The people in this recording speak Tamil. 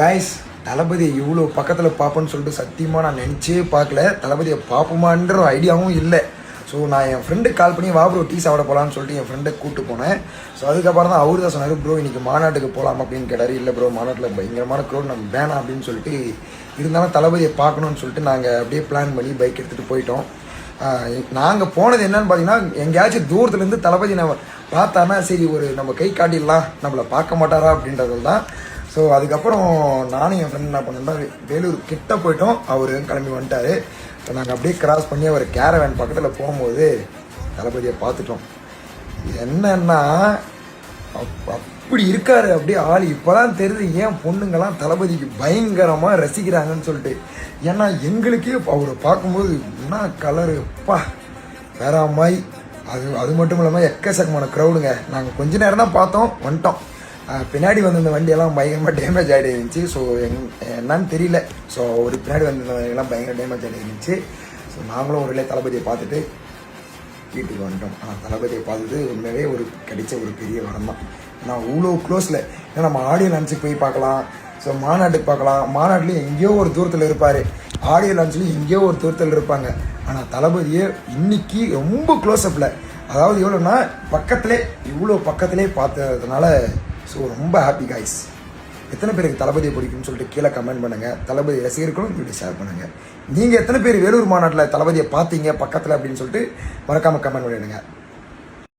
கைஸ், தளபதி இவ்வளோ பக்கத்தில் பார்ப்பேன்னு சொல்லிட்டு சத்தியமாக நான் நினச்சே பார்க்கல. தளபதியை பார்ப்போமான்ற ஐடியாவும் இல்லை. ஸோ நான் என் ஃப்ரெண்டுக்கு கால் பண்ணி வா ப்ரோ டீ சாப்பிட போகலான்னு சொல்லிட்டு என் ஃப்ரெண்டை கூப்பிட்டு போனேன். ஸோ அதுக்கப்புறம் தான் அவர் தான் சொன்னார், ப்ரோ இன்றைக்கி மாநாட்டுக்கு போகலாம் அப்படின்னு கேட்டார். இல்லை ப்ரோ, மாநாட்டில் பயங்கரமான க்ரௌட், நம்ம வேணாம் அப்படின்னு சொல்லிட்டு, இருந்தாலும் தளபதியை பார்க்கணுன்னு சொல்லிட்டு நாங்கள் அப்படியே பிளான் பண்ணி பைக் எடுத்துகிட்டு போயிட்டோம். நாங்கள் போனது என்னன்னு பார்த்தீங்கன்னா, எங்கேயாச்சும் தூரத்துலேருந்து தளபதி நம்ம பார்த்தானா சரி ஒரு நம்ம கை காட்டிடலாம், நம்மளை பார்க்க மாட்டாரா அப்படின்றது தான். ஸோ அதுக்கப்புறம் நானும் என் ஃப்ரெண்ட் என்ன பண்ணோம்னா வேலூர் கிட்ட போயிட்டோம். அவர் கிளம்பி வந்துட்டார். ஸோ நாங்கள் அப்படியே கிராஸ் பண்ணி அவர் கேரவேன் பக்கத்தில் போகும்போது தளபதியை பார்த்துட்டோம். என்னன்னா அப்படி இருக்காரு, அப்படியே ஆள். இப்போ தான் தெரியுது ஏன் பொண்ணுங்கள்லாம் தளபதிக்கு பயங்கரமாக ரசிக்கிறாங்கன்னு சொல்லிட்டு. ஏன்னா எங்களுக்கே அவரை பார்க்கும்போது என்ன கலரு பா வேற மாதிரி. அது மட்டும் இல்லாமல் எக்கச்சக்கமான க்ரௌடுங்க. நாங்கள் கொஞ்ச நேரம் தான் பார்த்தோம், வந்துட்டோம். பின்னாடி வந்து இந்த வண்டியெல்லாம் பயங்கரமாக டேமேஜ் ஆகிட்டு இருந்துச்சு. ஸோ என்னன்னு தெரியல. ஸோ ஒரு பின்னாடி வந்து இந்த வண்டியெல்லாம் பயங்கர டேமேஜ் ஆகிட்டு இருந்துச்சு. ஸோ நாங்களும் ஒரு தளபதியை பார்த்துட்டு வீட்டுக்கு வந்துட்டோம். தளபதியை பார்த்துட்டு உண்மையாகவே ஒரு கிடைச்ச ஒரு பெரிய வரம் தான். நான் அவ்வளோ க்ளோஸில், ஏன்னா நம்ம ஆடியோ லான்ச்சுக்கு போய் பார்க்கலாம், ஸோ மாநாட்டுக்கு பார்க்கலாம். மாநாட்டிலையும் எங்கேயோ ஒரு தூரத்தில் இருப்பார், ஆடியோ லான்ச்லேயும் எங்கேயோ ஒரு தூரத்தில் இருப்பாங்க. ஆனால் தளபதியை இன்னைக்கு ரொம்ப க்ளோஸ்அப்பில், அதாவது எவ்வளோன்னா பக்கத்திலே, இவ்வளோ பக்கத்திலே பார்த்ததுனால ஸோ ரொம்ப ஹாப்பி காய்ஸ். எத்தனை பேருக்கு தளபதியை பிடிக்கும்னு சொல்லிட்டு கீழே கமெண்ட் பண்ணுங்கள். தளபதி ரசிகர்களும் வீடியோ ஷேர் பண்ணுங்கள். நீங்கள் எத்தனை பேர் வேலூர் மாநாட்டில் தளபதியை பார்த்தீங்க பக்கத்தில் அப்படின்னு சொல்லிட்டு மறக்காமல் கமெண்ட் பண்ணிவிடுங்க.